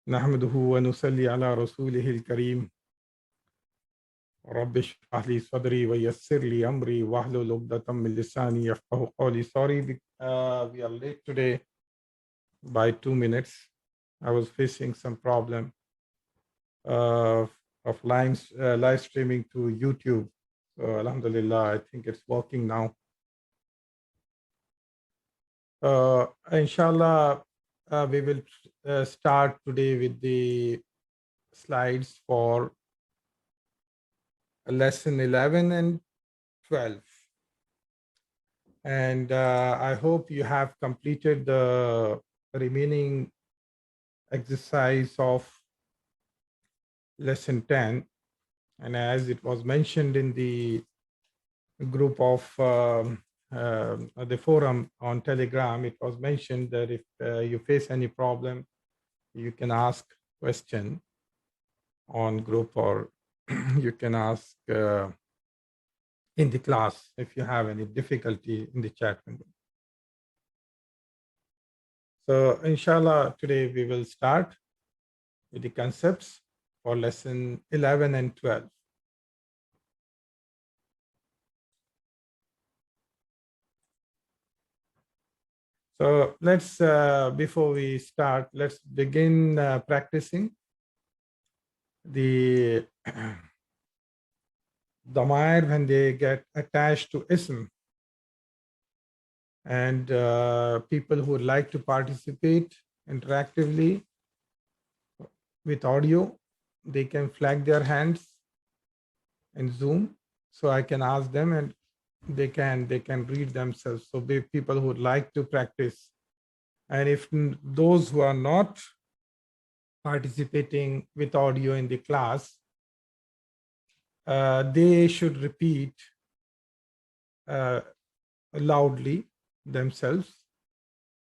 نحمده ونصلي على رسوله الكريم رب اشرح لي صدري ويسر لي أمري واحلل عقدة من لساني يفقهوا قولي. Sorry, we are late today by 2 minutes. I was facing some problem of live streaming to YouTube. So Alhamdulillah, I think it's working now. Inshallah, we will start today with the slides for lesson 11 and 12. And I hope you have completed the remaining exercise of lesson 10. And as it was mentioned in the group of the forum on Telegram, it was mentioned that if you face any problem, you can ask question on group, or you can ask in the class if you have any difficulty in the chat window. So inshallah, today we will start with the concepts for lesson 11 and 12. So let's, before we start, let's begin practicing the Damair when they get attached to ism. And people who would like to participate interactively with audio, they can flag their hands in Zoom, so I can ask them and they can read themselves. So people who would like to practice, and if those who are not participating with audio in the class, they should repeat loudly themselves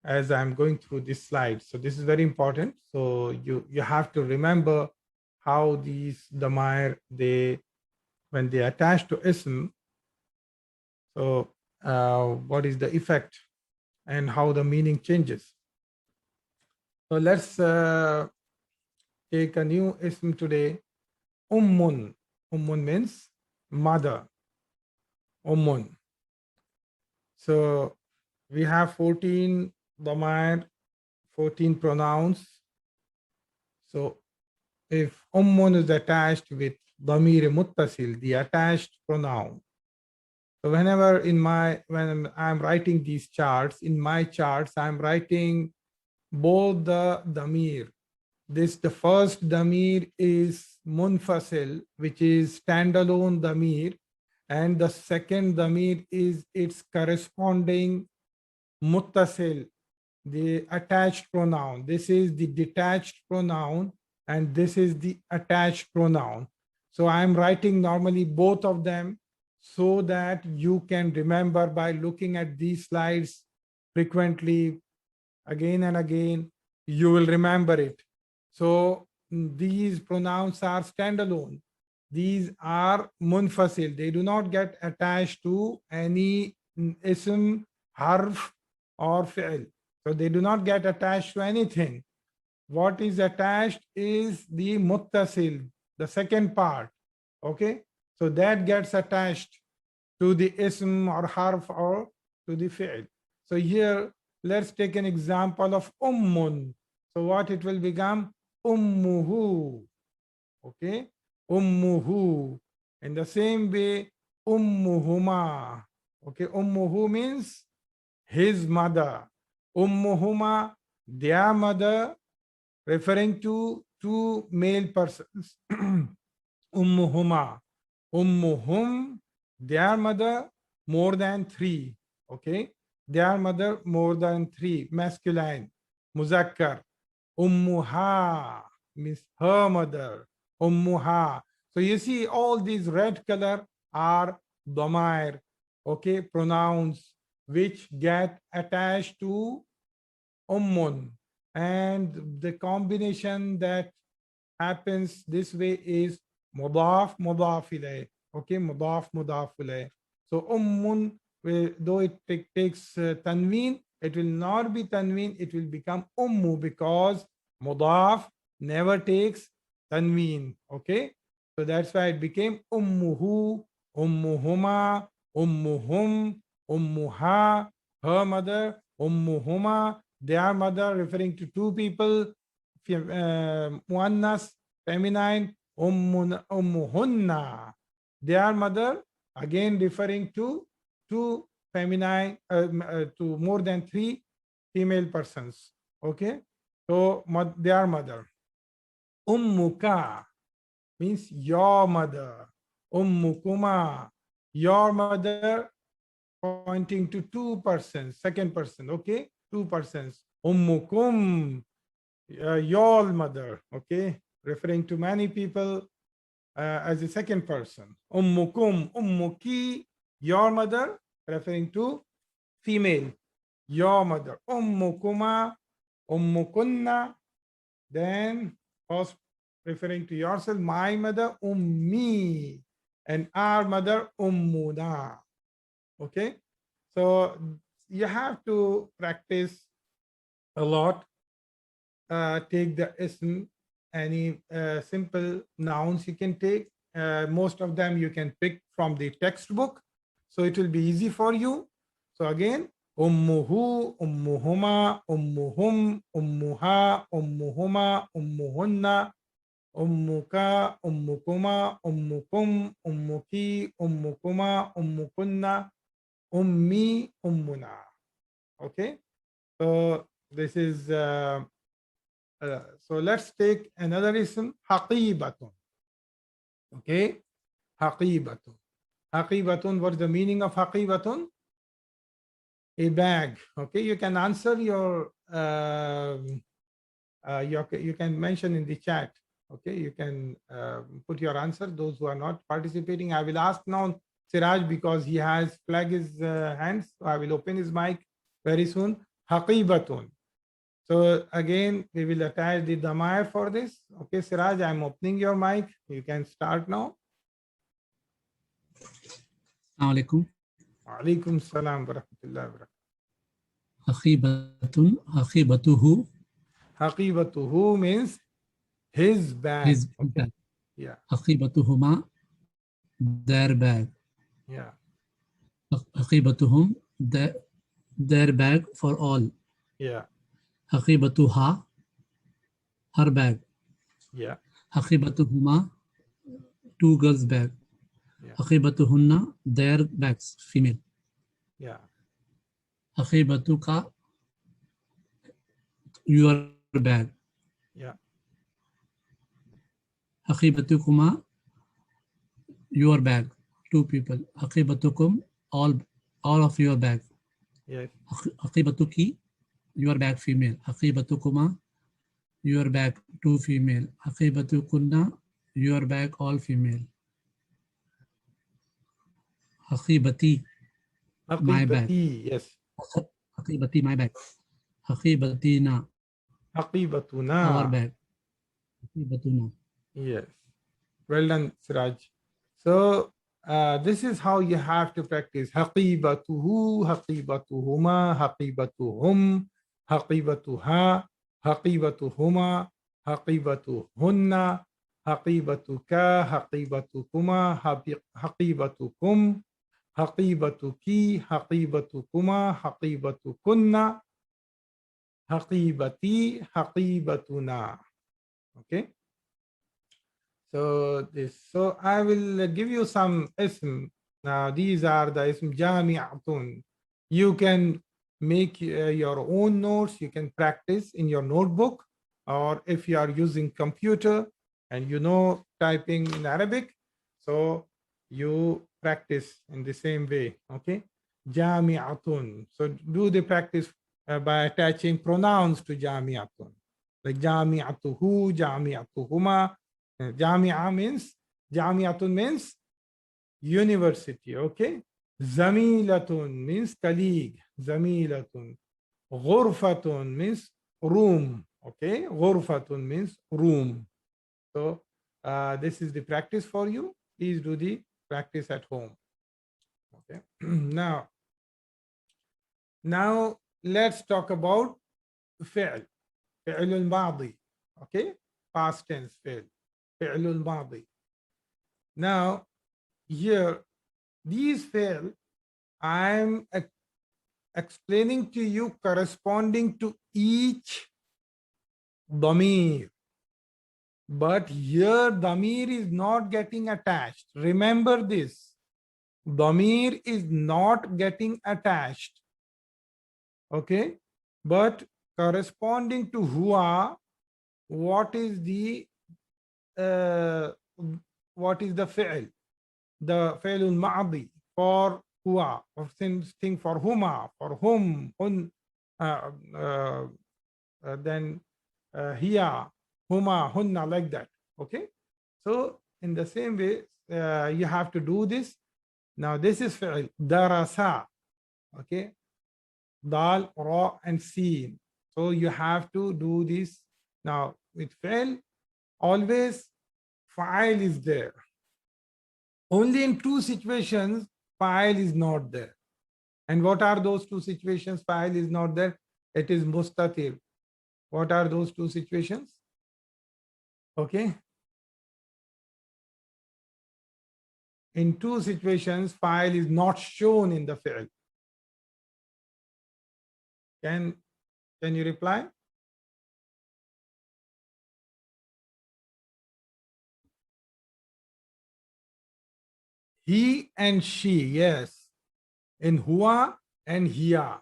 as I'm going through this slide. So this is very important. So you have to remember how these Damair, when they attach to ism, so what is the effect and how the meaning changes. So let's take a new ism today. Ummun. Ummun means mother. Ummun. So we have 14 Damair, 14 pronouns. So if Ummun is attached with Damir Muttasil, the attached pronoun. So whenever when I'm writing these charts, in my charts, I'm writing both the Damir. The first Damir is Munfasil, which is standalone Damir, and the second Damir is its corresponding Muttasil, the attached pronoun. This is the detached pronoun, and this is the attached pronoun. So I'm writing normally both of them so that you can remember by looking at these slides frequently, again and again, you will remember it. So these pronouns are standalone. These are munfasil. They do not get attached to any ism, harf, or fi'l. So they do not get attached to anything. What is attached is the muttasil, the second part. Okay, so that gets attached to the ism or harf or to the fi'l. So here, let's take an example of ummun. So what it will become? Ummuhu. Okay, ummuhu. In the same way, ummuhuma. Okay, ummuhu means his mother. Ummuhuma, their mother, referring to two male persons. Ummuhuma. Ummuhum, their mother, more than three. Okay, their mother, more than three, masculine. Muzakkar. Ummuha means her mother. Ummuha. So you see all these red color are Damair, okay, pronouns which get attached to ummun. And the combination that happens this way is mudaf, mudaf ilayh. Okay, mudaf, mudaf ilayh. So ummun, though it takes tanween, it will not be tanween, it will become ummu, because mudaf, never takes tanween. Okay, so that's why it became ummuhu, ummuhuma, ummuhum, ummuha, her mother, ummuhuma, their mother, referring to two people, muannas, feminine, ummuhunna, their mother, again referring to two feminine, to more than three female persons. Okay, so their mother. Ummuka means your mother. Ummukuma, your mother, pointing to two persons, second person. Okay, two persons. Ummukum, your mother. Okay, referring to many people as a second person. Ummukum, ummuki, your mother, referring to female, your mother. Ummukuma, ummukunna, then first referring to yourself, my mother, ummi, and our mother, ummuna. Okay, so you have to practice a lot. Take the ism, any simple nouns you can take. Most of them you can pick from the textbook, so it will be easy for you. So again, ummuhu, ummuhuma, ummuhum, ummuha, ummuhuma, ummuhunna, ummuka, ummukuma, ummukum, ummuki, ummukuma, ummukunna, ummi, ummuna. Okay, so this is so let's take another ism, haqibatun. Okay, haqibatun. Haqibatun, what's the meaning of haqibatun? A bag. Okay, you can answer your you can mention in the chat. Okay, you can put your answer. Those who are not participating, I will ask now Siraj, because he has flagged his hands. So I will open his mic very soon. Haqibatun. So again, we will attach the Damair for this. Okay, Siraj, I'm opening your mic. You can start now. Alaikum. Alaikum salam wa rahmatullahi wa barakatuh. Haqibatun, haqibatuhu. Haqibatuhu means his bag. His okay. bag. Yeah. Haqibatuhuma, their bag. Yeah. Haqibatuhum, their bag for all. Yeah. Haqibatuha, her bag. Yeah. Haqibatuhuma, two girls' bag. Yeah. Haqibatuhunna, their bags, female. Yeah. Haqibatuka, your bag. Yeah. Haqibatukuma, your bag, two people. Haqibatukum, all of your bag. Yes. Haqibatuki, your bag, female. Haqibatukuma, your bag, two female. Haqibatukunna, your bag, all female. Haqibati, my bag. Yes. Haqibati, my bag. Haqibatina, Haqibatuna. our bag. Haqibatuna. Yes. Well done, Siraj. So this is how you have to practice. Haqibatuhu, haqibatuhuma, haqibatuhum, haqibatuha, haqibatuhuma, haqibatuhunna, haqibatuka, haqibatukuma, haqibatukum, haqibatuki, haqibatukuma, haqibatukunna, haqibati, haqibatuna. Okay. So so I will give you some ism. Now these are the ism jami'atun. You can make your own notes. You can practice in your notebook, or if you are using computer and you know typing in Arabic, so you practice in the same way. Okay, jami'atun. So do the practice by attaching pronouns to jami'atun, like jami'atuhu, jami'atuhuma. Jamia means, Jamiatun means university, okay? Zamilatun means colleague, Zamilatun. Ghurfatun means room, okay? Ghurfatun means room. So this is the practice for you. Please do the practice at home. Okay. Now let's talk about fi'l al-madi, okay? past tense fi'l, fi'lul madi. Now, here, these fi'l, I'm explaining to you corresponding to each damir. But here, damir is not getting attached. Remember this. Damir is not getting attached. Okay? But corresponding to huwa, what is the fi'l? The fi'lul ma'adi for huwa, or same thing for huma, for hum, hun, then hiya, huma, hunna, like that. Okay? So in the same way, you have to do this. Now this is fi'l, darasa. Okay? Dal, ra, and sin. So you have to do this. Now with fi'l, always fa'il is there. Only in two situations, fa'il is not there. And what are those two situations? Fa'il is not there. It is mustatir. What are those two situations? Okay. In two situations, fa'il is not shown in the fi'l. Can you reply? He and she, yes. In huwa and hiya,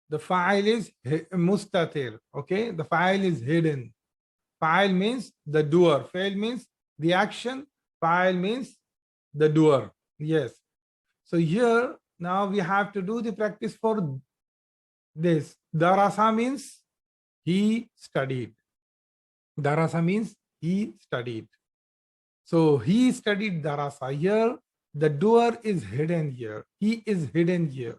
the fa'il is mustatir. Okay, the fa'il is hidden. Fa'il means the doer. Fa'il means the action. Fa'il means the doer. Yes. So here, now we have to do the practice for this. Darasa means he studied. Darasa means he studied. So he studied darasa. Here, the doer is hidden here. He is hidden here.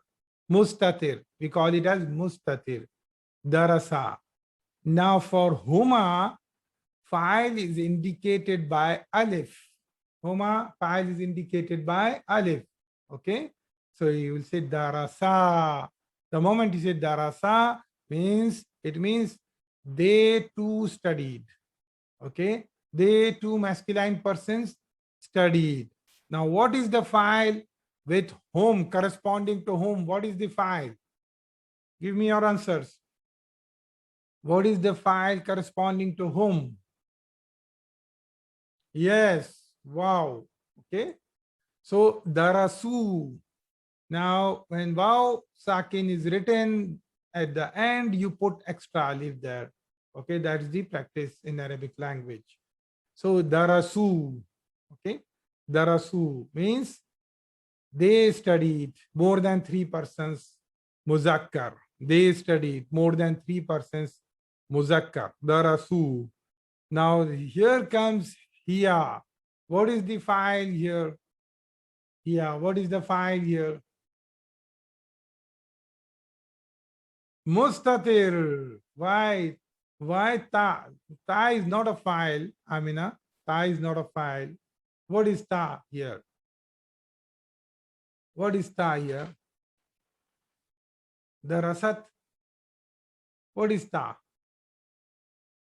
Mustatir. We call it as mustatir. Darasa. Now for huma, fa'il is indicated by alif. Huma, fa'il is indicated by alif. Okay. So you will say darasa. The moment you say darasa, it means they too studied. Okay. They two masculine persons studied. Now, what is the fa'il with whom, corresponding to whom? What is the fa'il? Give me your answers. What is the fa'il corresponding to whom? Yes. Wow. Okay. So, darasu. Now, when waw sakin is written at the end, you put extra alif there. Okay. That's the practice in Arabic language. So darasu, okay, darasu means they studied more than 3 persons muzakkar. They studied more than 3 persons muzakkar. Darasu. Now here comes hiya. What is the fa'il here? Hiya. What is the fa'il here? Mustatir. Why? Why ta? Ta is not a file, Amina. Ta is not a file. What is ta here? What is ta here? The rasat. What is ta?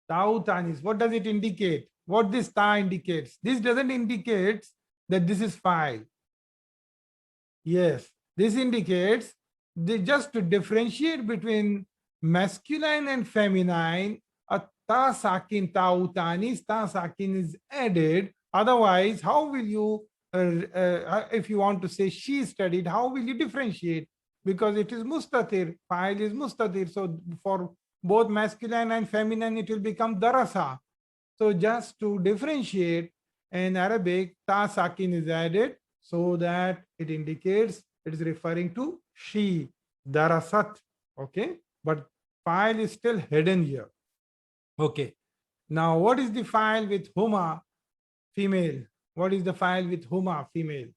Tautanis. What does it indicate? What this ta indicates? This doesn't indicate that this is file. Yes, this indicates just to differentiate between masculine and feminine. A ta sakin, tautanis, ta sakin is added. Otherwise, how will you, if you want to say she studied, how will you differentiate? Because it is mustatir, file is mustatir. So for both masculine and feminine, it will become darasa. So just to differentiate, in Arabic, ta sakin is added so that it indicates it is referring to she, darasat. Okay, but file is still hidden here. Okay, now what is the file with huma, female? What is the file with huma, female?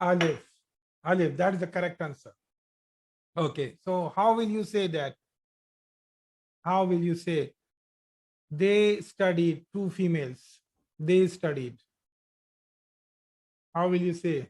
Alif. Alif, that is the correct answer. Okay, so how will you say that? How will you say? They studied, two females. they studied? How will you say?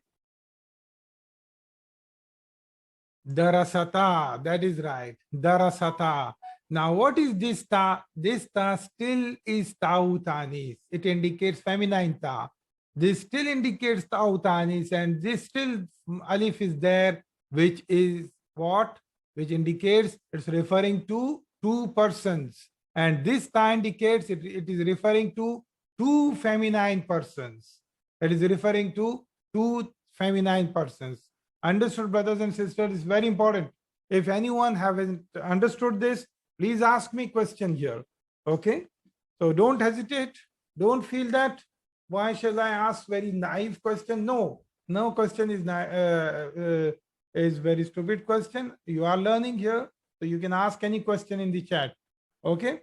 Darasata, that is right. Darasata. Now, what is this ta? This ta still is tautanis. It indicates feminine ta. This still indicates tautanis, and this still alif is there, which is what? Which indicates it's referring to two persons. And this ta indicates it is referring to two feminine persons. It is referring to two feminine persons. Understood, brothers and sisters? Is very important. If anyone haven't understood this, please ask me question here. Okay, so don't hesitate. Don't feel that why shall I ask very naive question? No question is very stupid question. You are learning here, so you can ask any question in the chat. Okay,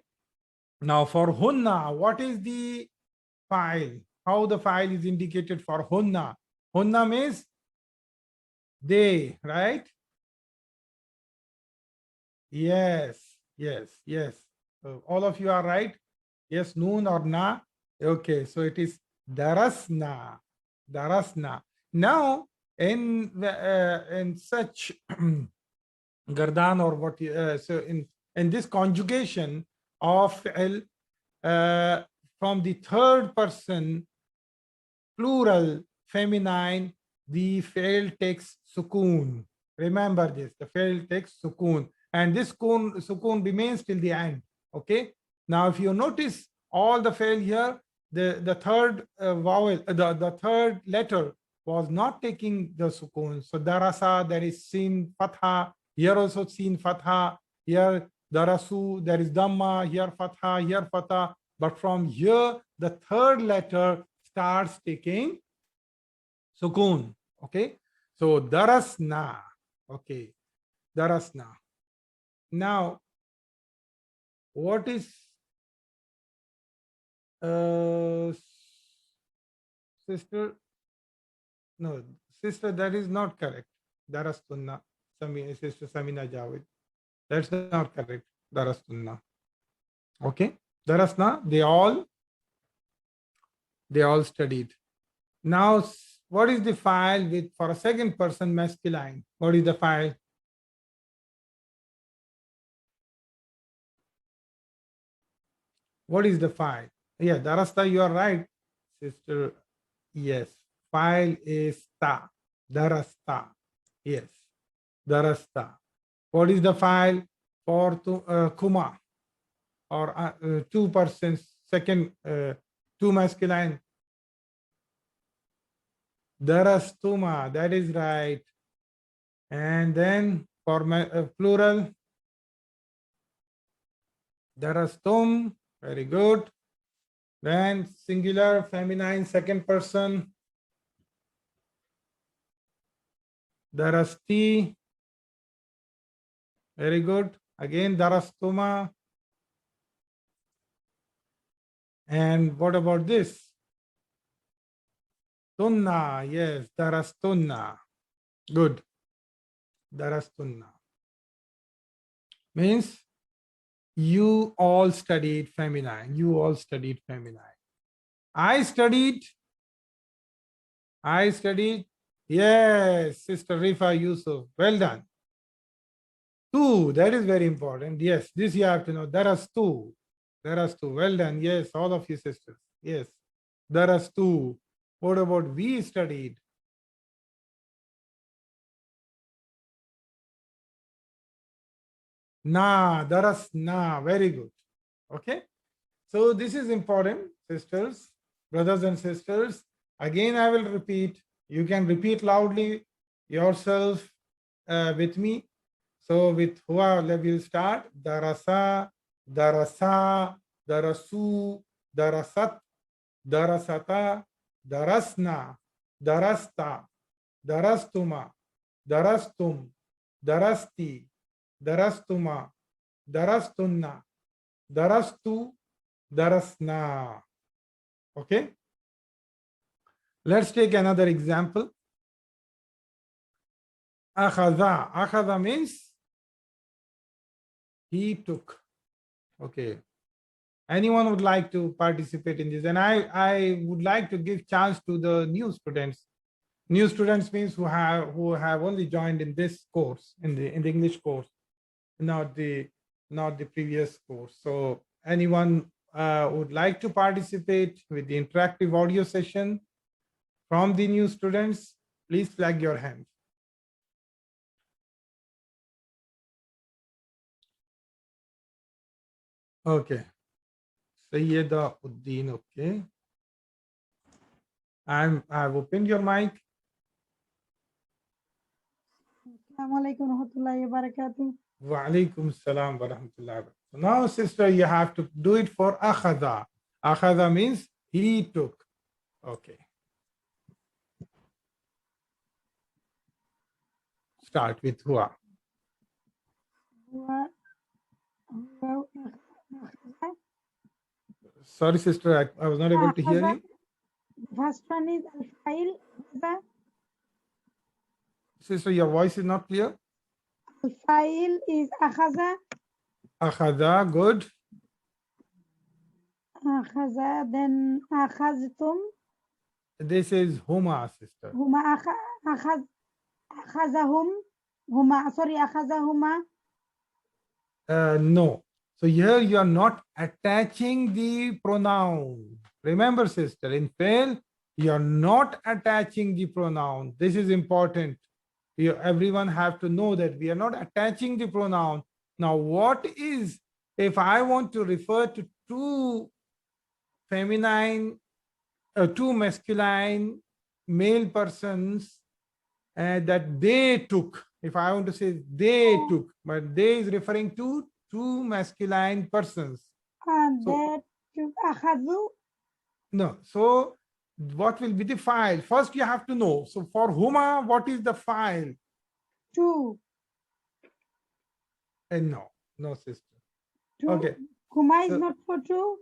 now for hunna, what is the file? How the file is indicated for hunna? Hunna means they, right? Yes. So all of you are right. Yes, noon or na. Okay, so it is darasna. Now, in such gardan or what? So in this conjugation of fi'l from the third person plural feminine, the fi'l takes sukun. Remember this, the fi'l takes sukun, and this sukun remains till the end. Okay, now if you notice all the fi'l here, the third vowel, the third letter was not taking the sukun. So darasa, there is sin fatha, here also sin fatha, here darasu, there is dhamma, here fatha, here fatha, but from here the third letter starts taking sukun. Okay, so darasna. Okay, darasna. Now, what is sister? No, sister, that is not correct. Darastunna. Sister Samina Javed. That's not correct. Darastunna. Okay, darasna. They all studied. Now, what is the file with for a second person masculine? What is the file? What is the file? Yeah, darasta, you are right, sister. Yes, file is ta. Darasta. Yes, darasta. What is the file for kuma or two persons, second, two masculine? Darastuma, that is right. And then for plural, darastum, very good. Then singular, feminine, second person, darasti, very good. Again, darastuma. And what about this? Tunna, yes, darastunna. Good. Darastunna means you all studied feminine. You all studied feminine. I studied. Yes, Sister Rifa Yusuf. Well done. Two, that is very important. Yes, this you have to know. Darastu. Darastu. Well done. Yes, all of you sisters. Yes. Darastu. What about we studied? Na, daras na, very good. Okay, so this is important, sisters, brothers and sisters. Again, I will repeat. You can repeat loudly yourself with me. So with hua, we'll start. Darasa, darasa, darasu, darasat, darasata, darasna, darasta, darastuma, darastum, darasti, darastuma, darastunna, darastu, darasna. Okay, let's take another example. Akhadha. Akhadha means he took. Okay, Anyone would like to participate in this? And I would like to give chance to the new students. New students means who have only joined in this course, in the English course, not the previous course. So anyone would like to participate with the interactive audio session from the new students, please flag your hand. Okay. Sayyida Uddin, okay. I've opened your mic. Assalamualaikum warahmatullahi wabarakatuh. Wa alaikum salam wa rahmatullahi. So now, sister, you have to do it for akhadha. Akhadha means he took. Okay. Start with huwa. Sorry, sister, I was not able to hear you. First one is al-fa'il. Sister, your voice is not clear. Al-fa'il is akhaza. Akhadha, good. Akhaza, then akhaztum. This is huma, sister. Huma akhazahum. Huma, sorry, akhazahuma. No. So here you are not attaching the pronoun. Remember, sister, in fail, you are not attaching the pronoun. This is important. Everyone have to know that we are not attaching the pronoun. Now, what is, if I want to refer to two feminine, two masculine male persons that they took, if I want to say they took, but they is referring to two masculine persons. And So- that took akhadu. No, so what will be the file? First you have to know. So for huma, what is the file? Two. No, sister. Two. Okay. Huma is So- not for two.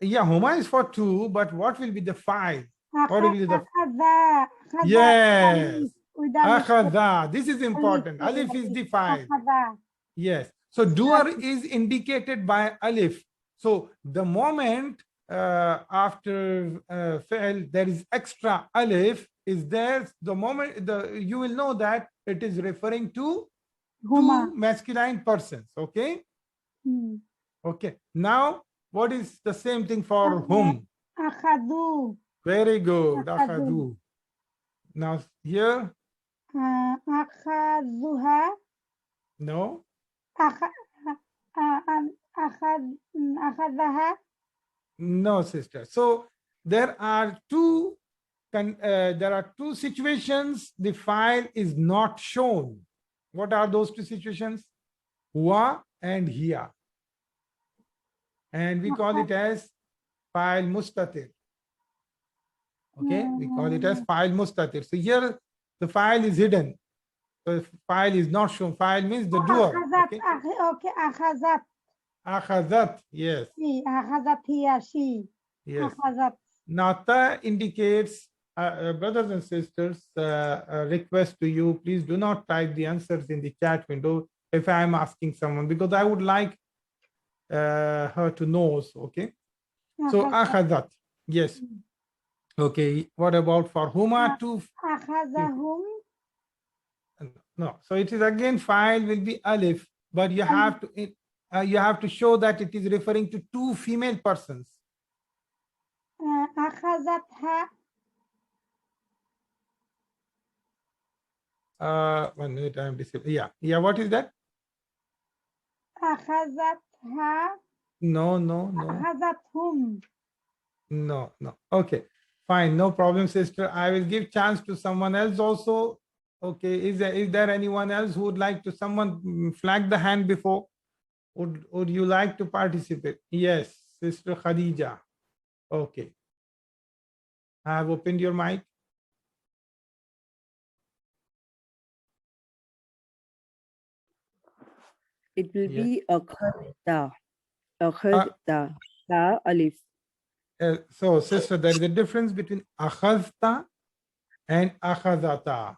Yeah, huma is for two, but what will be the file? What will be the Akhadha. yes? With alif. Akhadha. This is important. Alif is the file. Akhadha. Yes. So doer is indicated by alif. So the moment after fail, there is extra alif is there. The moment you will know that it is referring to Huma. two masculine persons. Okay. Hmm. Okay. Now, what is the same thing for whom? Akhadu. Very good. Akhadu. Akhadu. Now here, Akhaduha. no. Akhadaha. No, sister. So there are two situations the file is not shown. What are those two situations? Huwa and hiya. And we call it as file mustatir. Okay, we call it as file mustatir. So here the file is hidden. So file is not shown. File means the doer. Okay, Okay, akhazat. akhazat. Yes. She. Akhazat hiya, she. Yes. Akhazat. Now, ta indicates, brothers and sisters, a request to you, please do not type the answers in the chat window if I am asking someone, because I would like her to know. Okay. So, akhazat. Yes. Okay. What about for huma? Two. Akhazahum. No. So, it is again, file will be alif, but you have to show that it is referring to two female persons. Akhazatha. 1 minute, I am disabled. Yeah. What is that? Akhazatha. No. Akhazathum. No. Okay, fine, no problem, sister. I will give chance to someone else also. Okay, is there anyone else who would like to? Someone flag the hand before. Would you like to participate? Yes, Sister Khadija. Okay, I have opened your mic. It will Yeah. be akhadta. Akhadta. Ta alif. So, sister, there is a difference between akhadta and akhadata.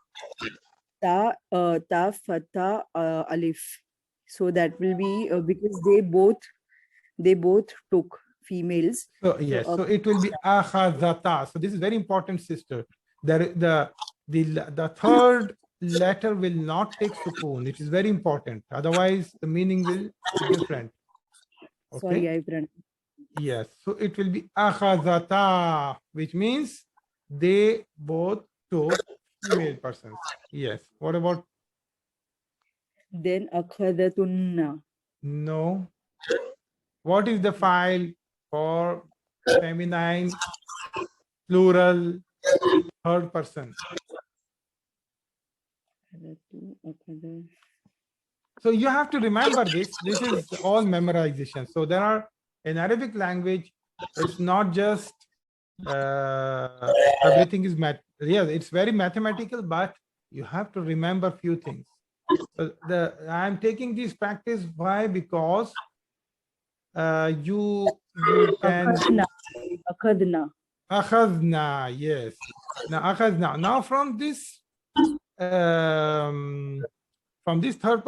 Ta fatha alif. So that will be because they both they both took females. So yes, so it will be akhadata. So this is very important, sister. The third letter will not take sukoon. It is very important. Otherwise, the meaning will be different. Sorry, Okay. I pronounced. Yes. So it will be akhadata, which means they both took female persons. Yes. What about Then akhadatunna. no? What is the file for feminine, plural, third person? So you have to remember this. This is all memorization. So there are, in Arabic language, it's not just everything is yes, it's very mathematical, but you have to remember few things. I'm taking this practice. Why? Because you can akhadna, yes. Now akhadna. Now from this third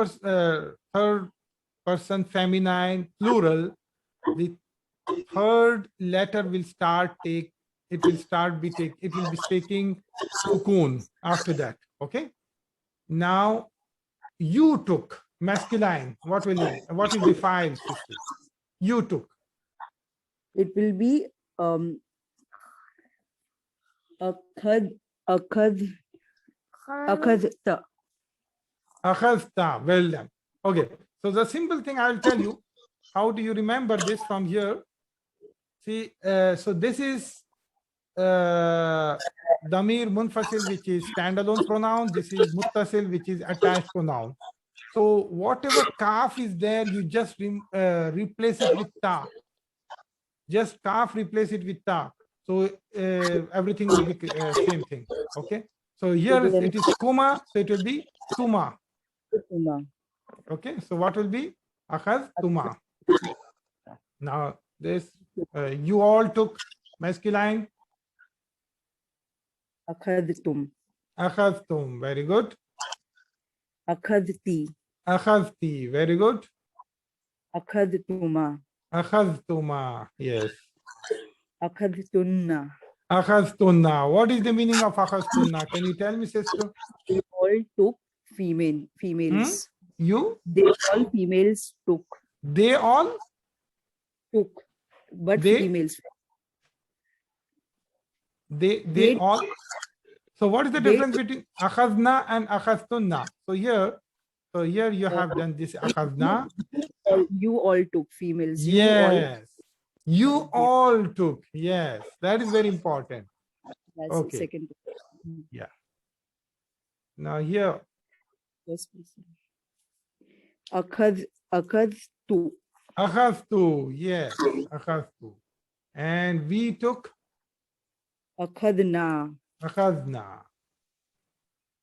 person feminine plural, the third letter will it will be taking sukoon after that. Okay. Now you took masculine. What is the file, sister? You took. It will be akhadta. Akhadta. Well done. Okay. So the simple thing I'll tell you, how do you remember this from here? See, so this is Damair Munfasil, which is standalone pronoun. This is Muttasil, which is attached pronoun. So whatever kaf is there, you just replace it with ta. Just kaf, replace it with ta. So everything will be same thing. Okay. So here it is kuma, so it will be tuma. Okay. So what will be akhaz tuma? Now this you all took masculine. Akhadtum. Akhadtum. Very good. Akhadti. Akhadti. Very good. Akhadtuma. Akhadtuma. Yes. Akhadtunna. Akhadtunna. What is the meaning of akhadtunna? Can you tell me, sister? They all took females. You? They all females took. They all took, but they, females. They all. So what is the difference between akhadna and akhadtunna? So here you have done this akhadna. You all took females. Yes. You all took. Yes. That is very important. That's okay. Second. Yeah. Now here. Yes, please. Akhadtu. Akhadtu. Yes. Akhadtu. And we took. Akhadna. Akhadna.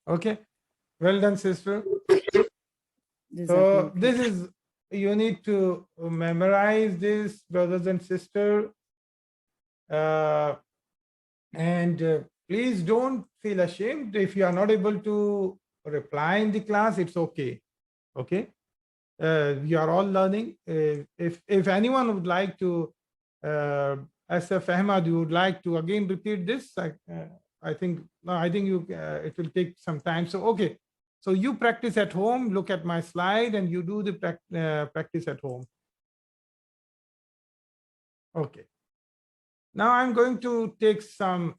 Okay. Well done, sister. So this is, you need to memorize this, brothers and sisters. Please don't feel ashamed if you are not able to reply in the class. It's okay. Okay. You are all learning. If anyone would like to, Asaf Ahmad, you would like to again repeat this. I think you it will take some time. So okay. So you practice at home, look at my slide, and you do the practice at home. Okay. Now I'm going to take some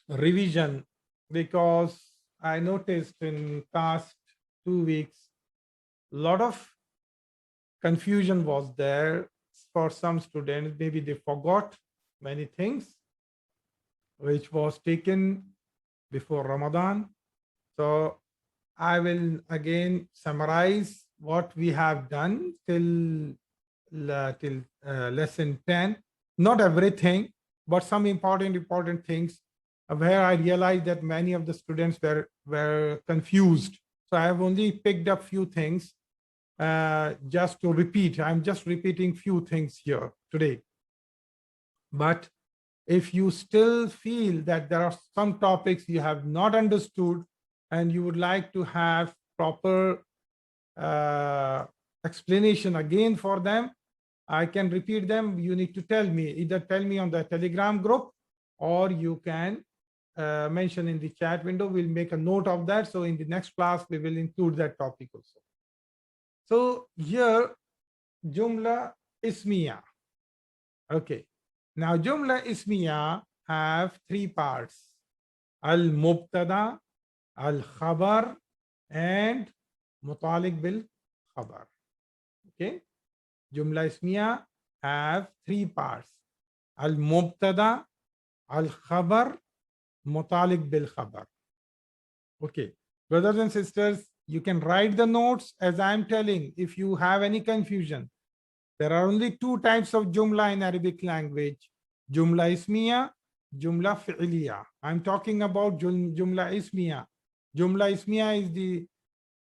revision because I noticed in past 2 weeks, a lot of confusion was there for some students. Maybe they forgot many things which was taken before Ramadan. So I will again summarize what we have done till lesson 10. Not everything, but some important things where I realized that many of the students were confused. So I have only picked up few things just to repeat. I'm just repeating few things here today. But if you still feel that there are some topics you have not understood and you would like to have proper explanation again for them, I can repeat them. You need to tell me, either tell me on the Telegram group, or you can mention in the chat window. We'll make a note of that. So in the next class, we will include that topic also. So here, Jumla Ismiya. Okay. Now, Jumla Ismiya have three parts: Al-Mubtada, Al-Khabar, and Mutalik bil Khabar. Okay. Jumla Ismiya have three parts: Al-Mubtada, Al-Khabar, Mutalik bil Khabar. Okay. Brothers and sisters, you can write the notes as I'm telling. If you have any confusion, there are only two types of Jumla in Arabic language: Jumla Ismiya, Jumla Fi'liya. I'm talking about Jumla Ismiya. Jumla Ismiya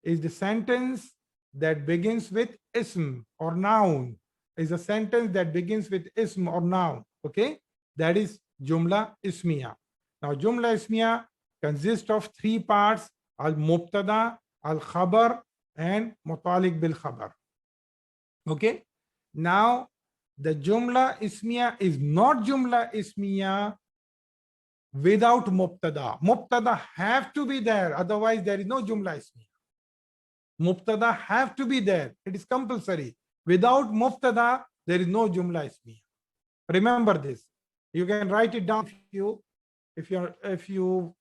is the sentence that begins with ism or noun. Is a sentence that begins with ism or noun. Okay, that is Jumla Ismiya. Now, Jumla Ismiya consists of three parts: Al-Mubtada, Al-Khabar, and Mutalik bil Khabar. Okay. Now, the Jumla Ismiya is not Jumla Ismiya without Mubtada. Mubtada have to be there, otherwise there is no Jumla Ismiya. Mubtada have to be there. It is compulsory. Without Mubtada, there is no Jumla Ismiya. Remember this. You can write it down if you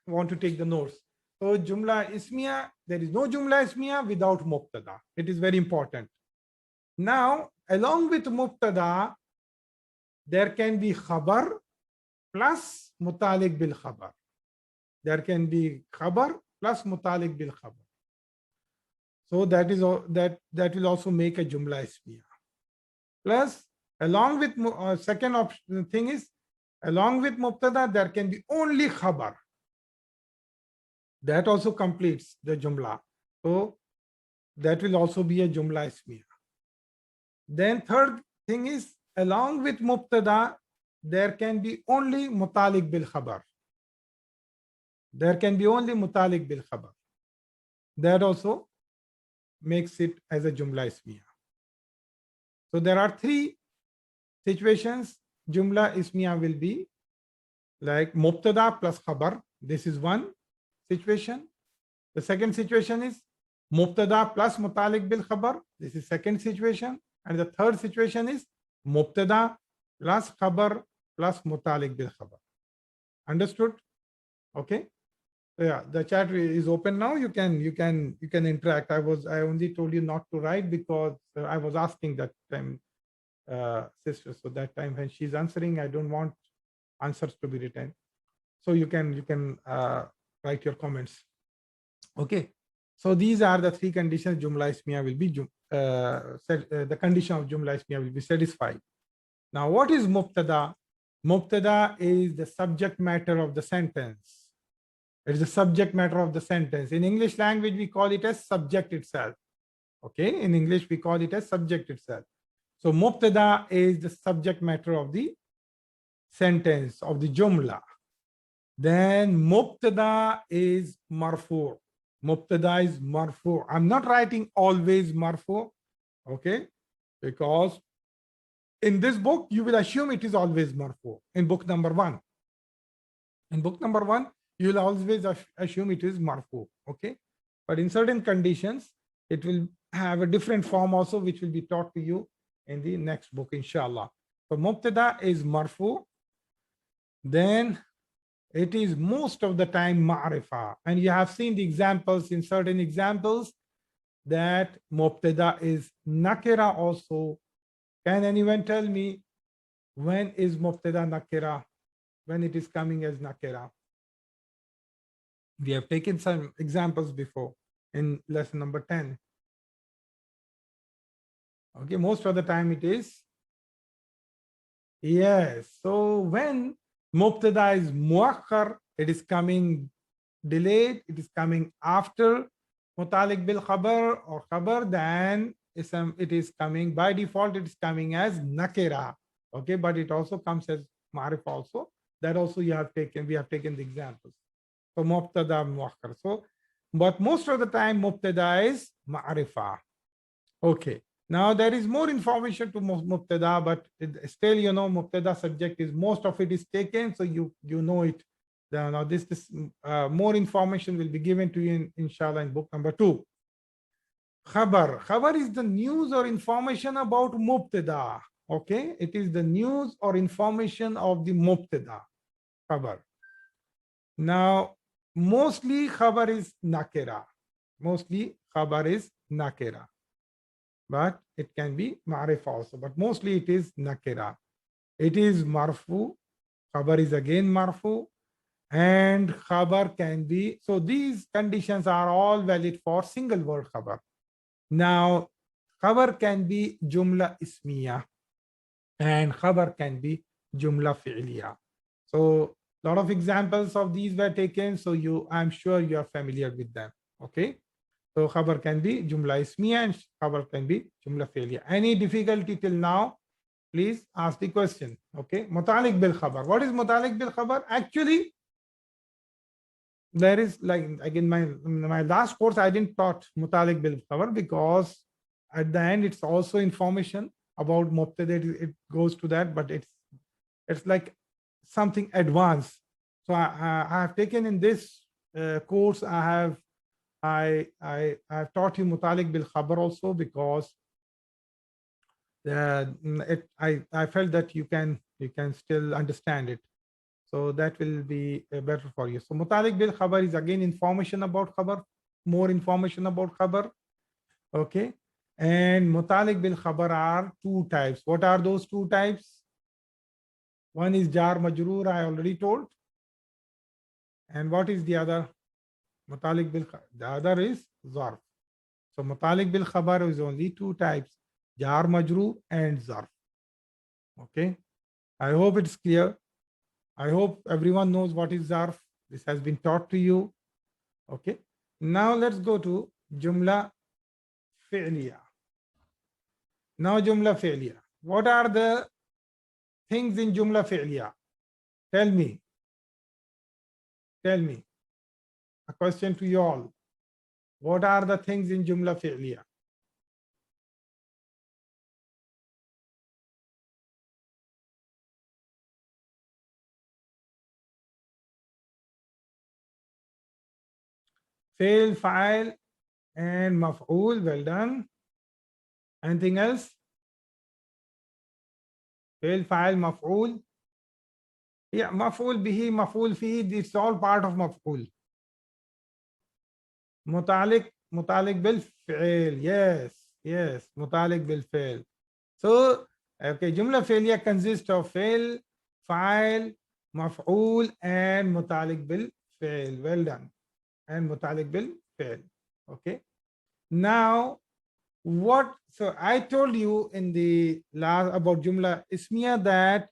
want to take the notes. So Jumla Ismiya, there is no Jumla Ismiya without Mubtada. It is very important. Now, along with Mubtada, there can be Khabar plus Mutalik bil Khabar. There can be Khabar plus Mutalik bil Khabar. So that is that will also make a Jumla Ismiya. Plus, along with second option thing is, along with Mubtada, there can be only Khabar. That also completes the Jumla. So that will also be a Jumla Ismiya. Then third thing is, along with Mubtada, there can be only Mutalik bil Khabar. There can be only Mutalik bil Khabar. That also makes it as a Jumla Ismiya. So there are three situations. Jumla Ismiya will be like Mubtada plus Khabar. This is one situation. The second situation is Mubtada plus Mutalik bil Khabar. This is second situation. And the third situation is Mubtada plus Khabar plus Mutalik bil Khabar. Understood? Okay. So yeah, the chat is open now. You can interact. I only told you not to write because I was asking that time, sister. So that time when she's answering, I don't want answers to be written. So you can write your comments. Okay. So these are the three conditions Jumla Ismiya will be the condition of Jumla Ismiya will be satisfied. Now, what is Mubtada? Mubtada is the subject matter of the sentence. It is the subject matter of the sentence. In English language, we call it as subject itself. Okay, in English, we call it as subject itself. So Mubtada is the subject matter of the sentence, of the Jumla. Then Mubtada is marfu. Mubtada is marfu. I'm not writing always marfu, okay? Because in this book, you will assume it is always marfu. In book number 1. In book number 1, you will always assume it is marfu, okay? But in certain conditions, it will have a different form also, which will be taught to you in the next book, inshallah. So Mubtada is marfu. Then it is most of the time ma'rifah. And you have seen the examples, in certain examples, that Mubtada is nakira also. Can anyone tell me when is Mubtada nakira? When it is coming as nakira? We have taken some examples before in lesson number 10. Okay, most of the time it is. Yes. So when Mubtada is muakhar, it is coming delayed, it is coming after Mutalik bil Khabar or Khabar, then it is coming by default, it is coming as nakira. Okay, but it also comes as ma'rif also. That also we have taken the examples. So Mubtada muakhar. So, but most of the time Mubtada is ma'rifah. Okay. Now there is more information to mubtada, but still, you know, mubtada subject is most of it is taken, so you know it. Now this more information will be given to you inshallah in book number 2. Khabar. Khabar is the news or information about mubtada. Okay, it is the news or information of the mubtada. Khabar. Now, mostly khabar is nakira. Mostly khabar is nakira. But it can be ma'rif also. But mostly it is nakira. It is marfu. Khabar is again marfu. And khabar can be. So these conditions are all valid for single word khabar. Now, khabar can be jumla ismiya. And khabar can be jumla fi'liya. So a lot of examples of these were taken. So I'm sure you are familiar with them. Okay. So khabar can be jumla ismiya and khabar can be jumla fi'liya. Any difficulty till now, please ask the question. Okay. Mutalik bil khabar. What is mutalik bil khabar? Actually, there is, like, again, my last course, I didn't taught mutalik bil khabar because at the end, it's also information about mubtada. It goes to that, but it's like something advanced. So I have taken in this course, I have taught you mutalik bil khabar also because I felt that you can still understand it. So that will be better for you. So mutalik bil khabar is again information about khabar, more information about khabar. Okay. And mutalik bil khabar are 2 types. What are those 2 types? One is jar majroor, I already told. And what is the other? Mutalik bil khabar. The other is zarf. So mutalik bil khabar is only 2 types, jar majroor and zarf. Okay. I hope it's clear. I hope everyone knows what is zarf. This has been taught to you. Okay. Now let's go to jumla fi'liya. Now jumla fi'liya. What are the things in jumla fi'liya? Tell me. Tell me. A question to you all. What are the things in jumla fi'liya? Fail, fa'il, and maf'ul. Well done. Anything else? Fail, fa'il, maf'ul. Yeah, maf'ul bihi, maf'ul fihi, it's all part of maf'ul. Mutalik bil fi'il. Yes, mutalik bil fi'il. So, okay, jumla fi'liya consists of fail, fa'il, maf'ul, and mutalik bil fi'il. Well done. And mutalik bil fi'il. Okay. Now, so I told you in the last about jumla ismiya that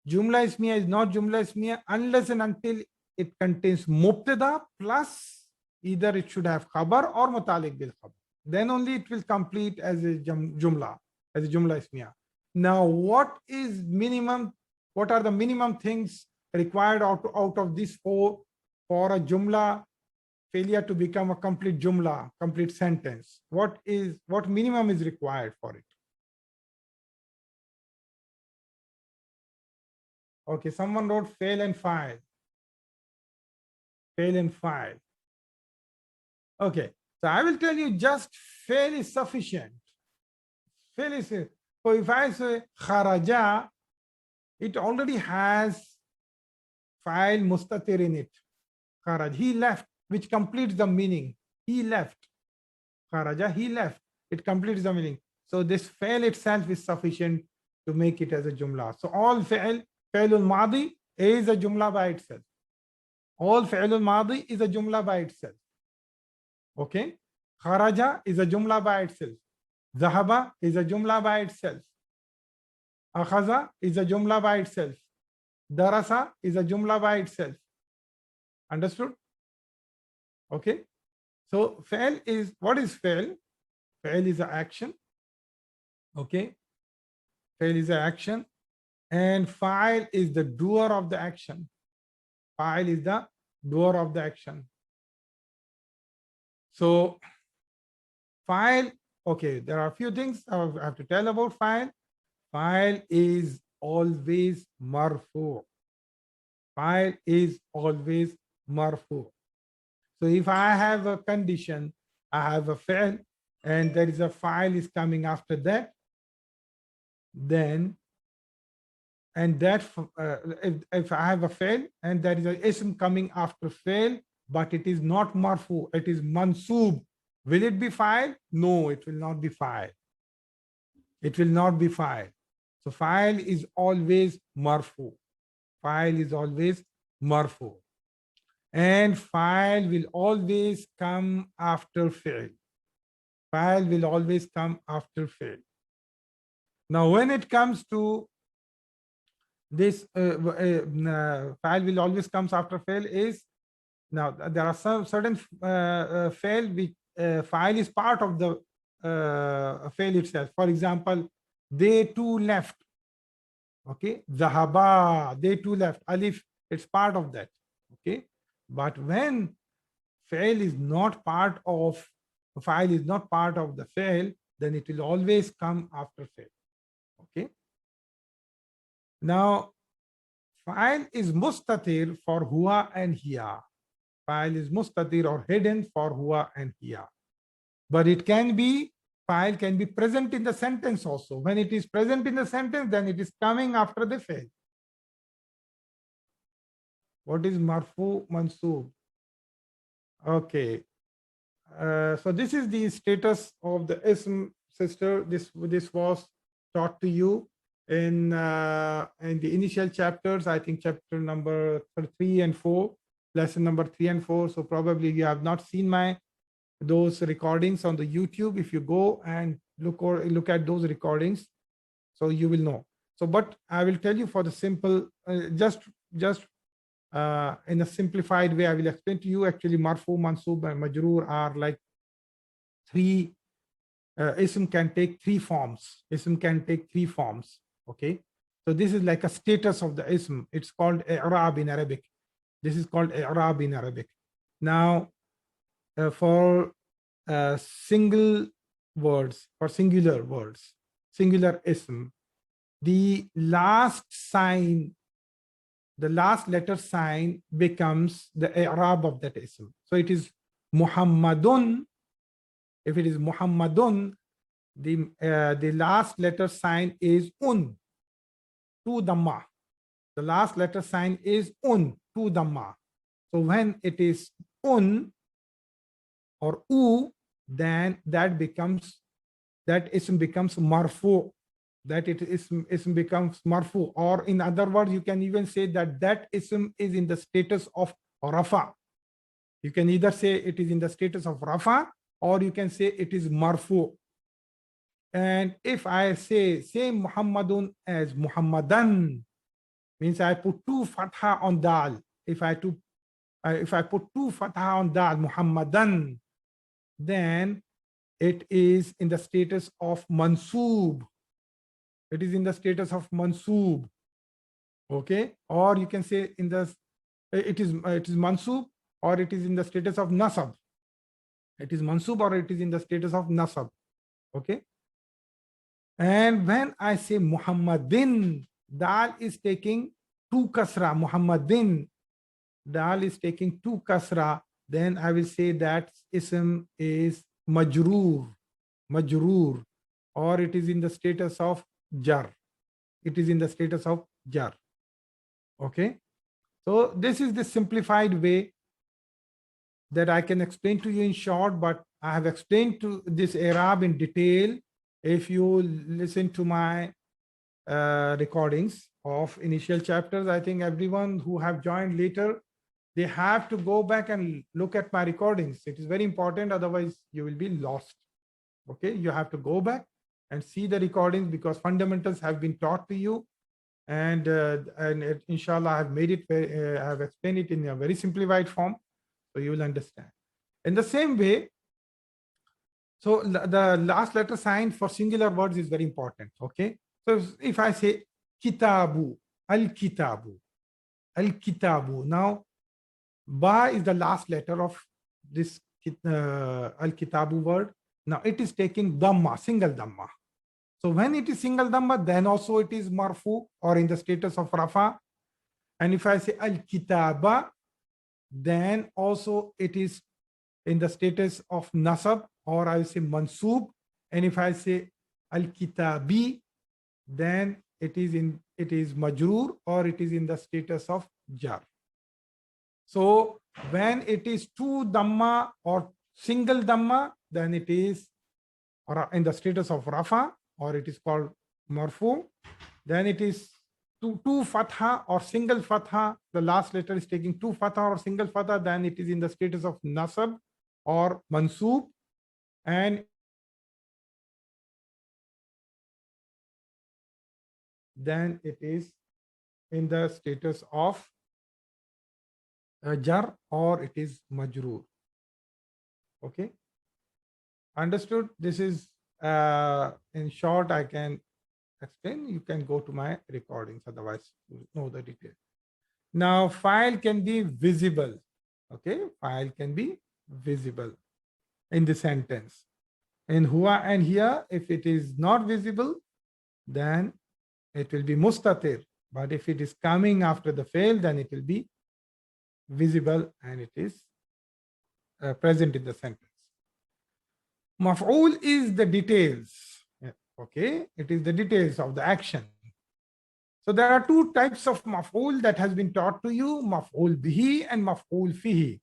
jumla ismiya is not jumla ismiya unless and until it contains mubtada plus either it should have khabar or mutalik bil khabar. Then only it will complete as a jumla, as a jumla ismiya. Now, what are the minimum things required out of these 4 for a jumla failure to become a complete jumla, complete sentence? What minimum is required for it? Okay, someone wrote fail and file. Fail and file. Okay, so I will tell you just fail is sufficient. Fail is, so if I say kharaja, it already has file mustatir in it. Kharaj, he left, which completes the meaning. He left. Kharaja, he left. It completes the meaning. So this fail itself is sufficient to make it as a jumla. So all failul madi is a jumla by itself. All failul madi is a jumla by itself. Okay. Kharaja is a jumla by itself. Zahaba is a jumla by itself. Akhaza is a jumla by itself. Darasa is a jumla by itself. Understood? Okay. So fail is, what is fail? Fail is an action. Okay. Fail is an action. And fa'il is the doer of the action. Fa'il is the doer of the action. So fa'il okay, there are a few things I have to tell about fa'il. Fa'il is always marfu. Fa'il is always marfu. So if I have a condition, I have a fa'il, and there is a fa'il is coming after that, then, and that if I have a fa'il and there is a ism coming after fa'il, but it is not marfu, it is mansoob, will it be fa'il? No, it will not be fa'il. It will not be fa'il. So fa'il is always marfu. Fa'il is always marfu. And fa'il will always come after fi'l. Fa'il will always come after fi'l. Now, when it comes to this, fa'il will always comes after fi'l is, now there are some certain fi'l which fa'il is part of the fi'l itself. For example, they too left. Okay, zahaba, they too left. Alif, it's part of that. Okay, but when fi'l is not part of fa'il is not part of the fi'l, then it will always come after fi'l. Okay. Now, fa'il is mustatir for huwa and hiya. Fa'il is mustatir or hidden for huwa and hiya. But it can be, fa'il can be present in the sentence also. When it is present in the sentence, then it is coming after the fi'l. What is marfu mansoob? Okay. So this is the status of the ism, sister. This was taught to you in the initial chapters. I think chapter number 3 and 4, lesson number 3 and 4. So probably you have not seen those recordings on the YouTube. If you go and look at those recordings, so you will know. So, but I will tell you for the simple, just in a simplified way, I will explain to you. Actually, marfu, mansoob, and majroor are like three. Ism can take three forms. Ism can take three forms. Okay, so this is like a status of the ism. It's called i'rab in Arabic. This is called i'rab in Arabic. Now, for single words, for singular words, singular ism, the last sign, the last letter sign becomes the i'rab of that ism. So it is Muhammadun. If it is Muhammadun, the last letter sign is un, to dhamma. The last letter sign is un, to dhamma. So when it is un or u, then that ism becomes marfu. That ism becomes marfu. Or in other words, you can even say that ism is in the status of rafa. You can either say it is in the status of rafa, or you can say it is marfu. And if I say Muhammadun as Muhammadan, means I put two fatha on dal. If I put two fatha on dal, Muhammadan, then it is in the status of mansoob. It is in the status of mansoob. Okay, or you can say it is mansoob, or it is in the status of nasab. It is mansoob, or it is in the status of nasab. Okay. And when I say Muhammadin, dal is taking two kasra. Muhammadin, dal is taking two kasra. Then I will say that ism is majroor, or it is in the status of jar. It is in the status of jar. Okay. So this is the simplified way that I can explain to you in short, but I have explained to this Arab in detail. If you listen to my recordings of initial chapters, I think everyone who have joined later, they have to go back and look at my recordings. It is very important, otherwise you will be lost. Okay, you have to go back and see the recordings, because fundamentals have been taught to you, and inshallah I have made it, I have explained it in a very simplified form, so you will understand. In the same way, so the last letter sign for singular words is very important. Okay, so if I say kitabu, al-kitabu, al-kitabu, now ba is the last letter of this al-kitabu word, Now it is taking dhamma, single dhamma. So when it is single dhamma, then also it is marfu or in the status of rafa. And if I say al-kitaba, then also it is in the status of nasab, or I will say mansub. And if I say al-kitabi, then it is majrur, or it is in the status of jar. So when it is two dhamma or single dhamma, then it is in the status of rafa, or it is called marfu. Then it is two fatha or single fatha. The last letter is taking two fatha or single fatha. Then it is in the status of nasab or mansub. And then it is in the status of jar, or it is majroor. Okay, understood? This is in short, I can explain. You can go to my recordings, otherwise you know the detail. Now file can be visible. Okay, file can be visible in the sentence. In huwa and here, if it is not visible, then it will be mustatir. But if it is coming after the fail, then it will be visible and it is present in the sentence. Maf'ul is the details. Okay, it is the details of the action. So there are two types of maf'ul that has been taught to you, maf'ul bihi and maf'ul fihi.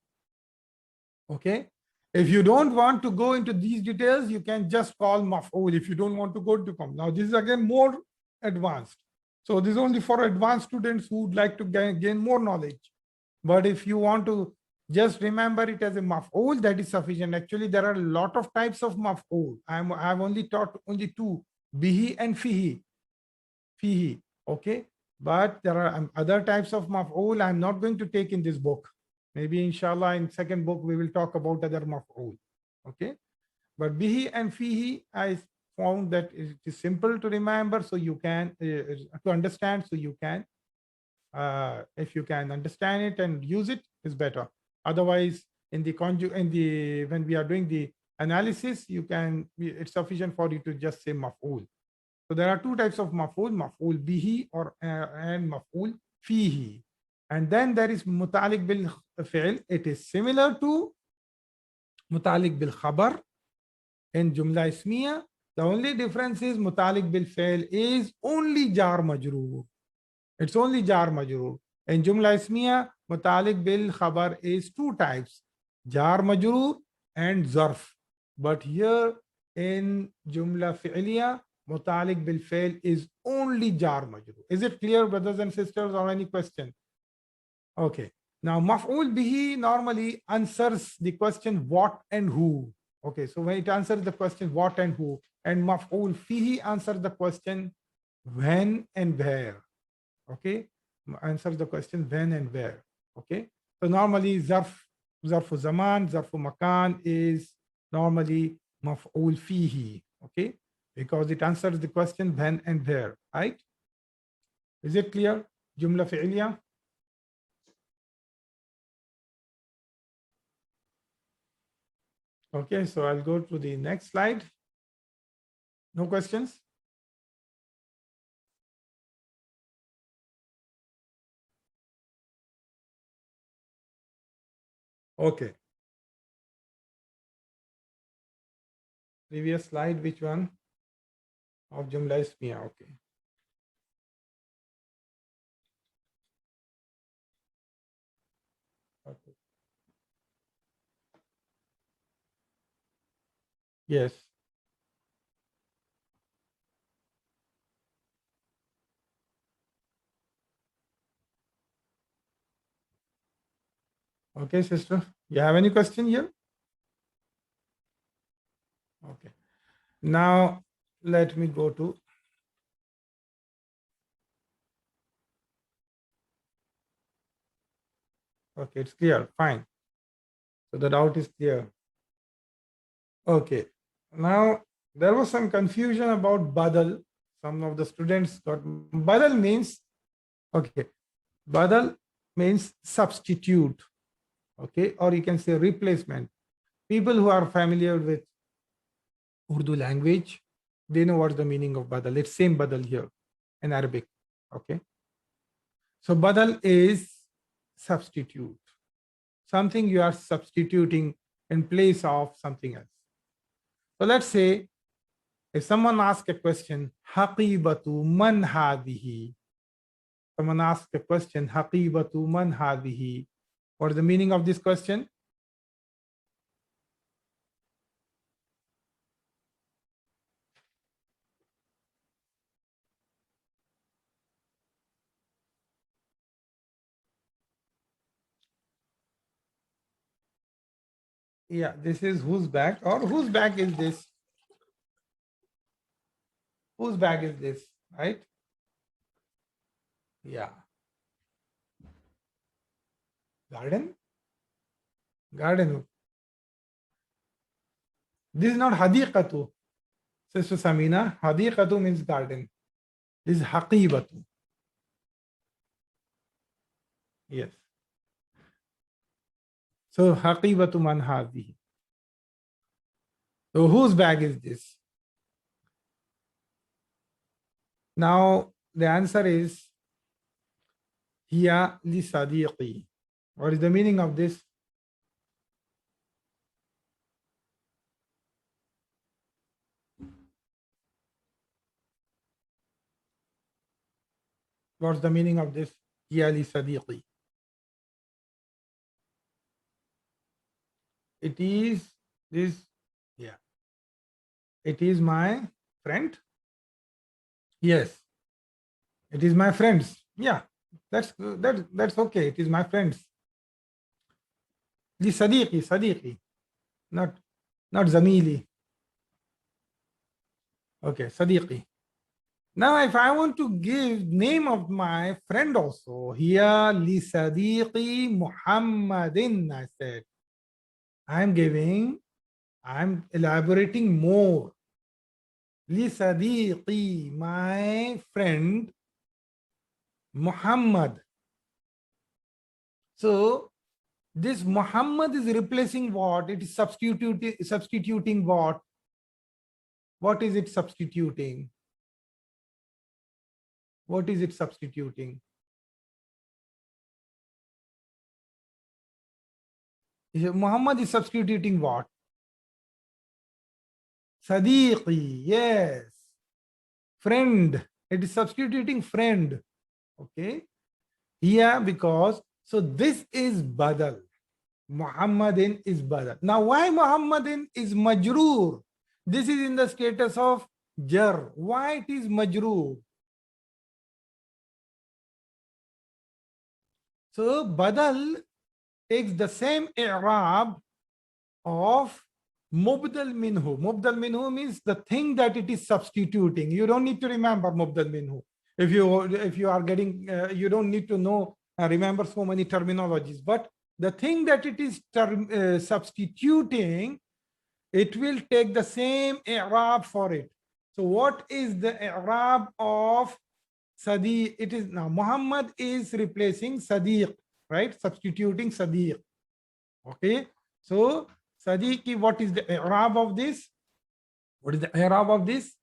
Okay, if you don't want to go into these details, you can just call maf'ul. If you don't want to go to come. Now this is again more advanced. So this is only for advanced students who would like to gain more knowledge. But if you want to just remember it as a maf'ul, that is sufficient. Actually, there are a lot of types of maf'ul. I've only taught only two, bihi and fihi. Fihi, okay? But there are other types of maf'ul I'm not going to take in this book. Maybe inshallah in second book we will talk about other maf'ul, okay? But bihi and fihi, I found that it is simple to remember, so you can, to understand, so you can, if you can understand it and use it, is better. Otherwise, when we are doing the analysis, it's sufficient for you to just say maf'ul. So there are two types of maf'ul, maf'ul bihi and maf'ul fihi. And then there is mutalik bil fi'l. It is similar to mutalik bil khabar in Jumla Ismiya. The only difference is mutalik bil fi'l is only jar majroor. It's only jar majroor. In Jumla Ismiya, mutalik bil khabar is two types, jar majroor and zarf. But here in Jumla Fi'liya, mutalik bil fi'l is only jar majroor. Is it clear, brothers and sisters, or any question? Okay. Now, maf'ul bihi normally answers the question what and who. Okay, so when it answers the question what and who, and maf'ul fihi answers the question when and where. Okay, answers the question when and where. Okay, so normally zarfu zaman, zarfu makan is normally maf'ul fihi. Okay, because it answers the question when and where, right? Is it clear? Jumla fi'liya. Okay, so I'll go to the next slide. No questions? Okay. Previous slide, which one? Of Jumla Ismiya, okay. Okay. Yes. Okay, sister. You have any question here? Okay. Now, let me go to. Okay, it's clear. Fine. So the doubt is clear. Okay. Now, there was some confusion about Badal. Some of the students got Badal means, okay, Badal means substitute. Okay, or you can say replacement. People who are familiar with Urdu language, they know what's the meaning of badal. It's same badal here in Arabic. Okay. So badal is substitute. Something you are substituting in place of something else. So let's say if someone asks a question, Haqibatu man hadihi. Someone asks a question, Haqibatu man hadihi. What is the meaning of this question? Yeah, this is whose bag, or whose bag is this? Whose bag is this, right? Yeah. Garden? Garden. This is not hadiqatu. Sister Samina, hadiqatu means garden. This is haqibatu. Yes. So haqibatu man hadihi. So whose bag is this? Now the answer is hiya li sadiqi. What is the meaning of this? What's the meaning of this? Hiya li sadiqi. It is this, yeah. It is my friend. Yes. It is my friends. Yeah. That's okay. It is my friends. Li sadiqi, sadiqi. Not zamili. Okay, sadiqi. Now, if I want to give name of my friend also, here li sadiqi Muhammadin, I said. I'm elaborating more. Li sadiqi, my friend Muhammad. So this Muhammad is replacing what? It is substituting what? What is it substituting? What is it substituting? Muhammad is substituting what? Sadiqi, yes. Friend. It is substituting friend. Okay. Here because, so this is Badal. Muhammadin is Badal. Now why Muhammadin is Majroor? This is in the status of Jar. Why it is Majroor? So Badal takes the same i'rab of Mubdal minhu. Mubdal minhu means the thing that it is substituting. You don't need to remember Mubdal minhu. If you are getting, you don't need to know, remember so many terminologies. But the thing that it is substituting, it will take the same i'rab for it. So what is the i'rab of Sadiq? It is now Muhammad is replacing Sadiq, right? Substituting Sadiq. Okay. So Sadiqi, what is the i'rab of this? What is the i'rab of this?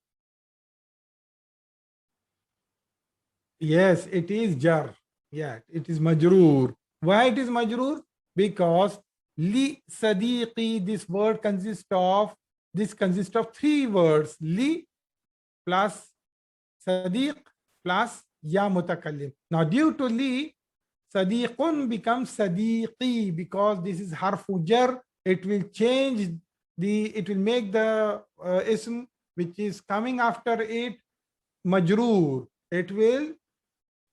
Yes, it is jar. Yeah, it is majroor. Why it is majroor? Because li sadiqi, this word consists of three words. Li plus sadiq plus ya mutakallim. Now due to li, sadiqun becomes sadiqi because this is harfu jar. It will change it will make the ism which is coming after it majroor. It will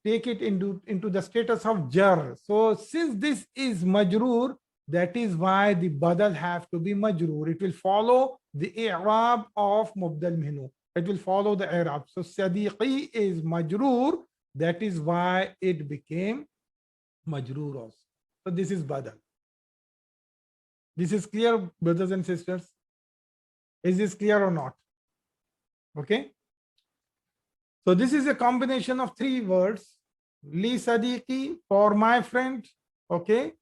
take it into the status of jar. So since this is majroor, that is why the badal have to be majroor. It will follow the i'rab of mubdal minhu. It will follow the i'rab. So sadiqi is majroor. That is why it became majroor also. So this is badal. This is clear, brothers and sisters? Is this clear or not? Okay. So this is a combination of three words. Li sadiqi, for my friend. Okay.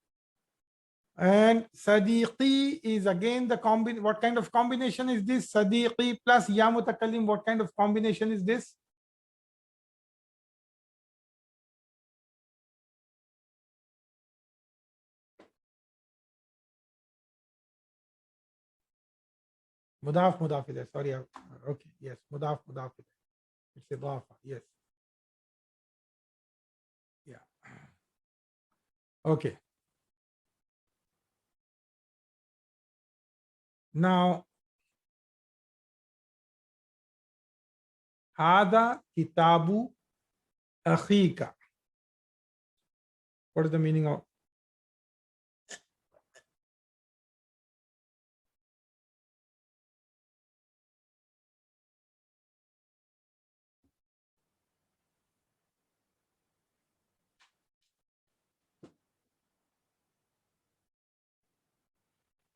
And Sadiqi is again the what kind of combination is this? Sadiqi plus Ya Mutakallim, what kind of combination is this? Mudaf, mudaf ilayh. Sorry. Okay. Yes. Mudaf, mudaf ilayh. It's idafa. Yes. Yeah. Okay. Now, Hada kitabu akhika. What is the meaning of?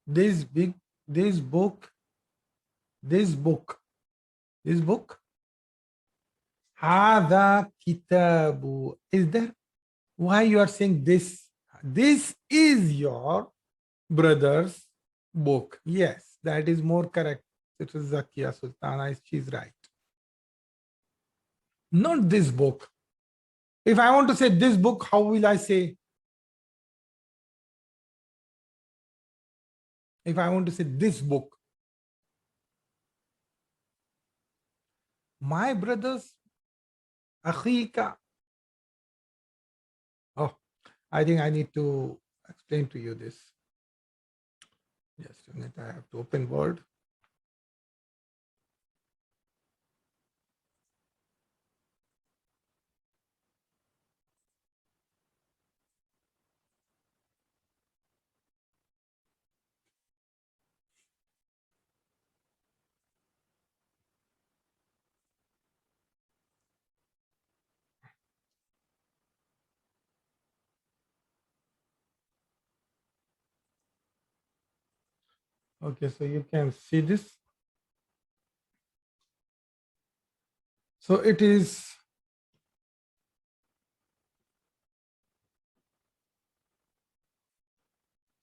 This book. Hada kitabu. Is there? Why you are saying this? This is your brother's book. Yes, that is more correct. It is Zakia Sultana. She's right. Not this book. If I want to say this book, how will I say? If I want to say this book, my brother's akhika. Oh, I think I need to explain to you this. Just a minute, I have to open Word. Okay, so you can see this. So it is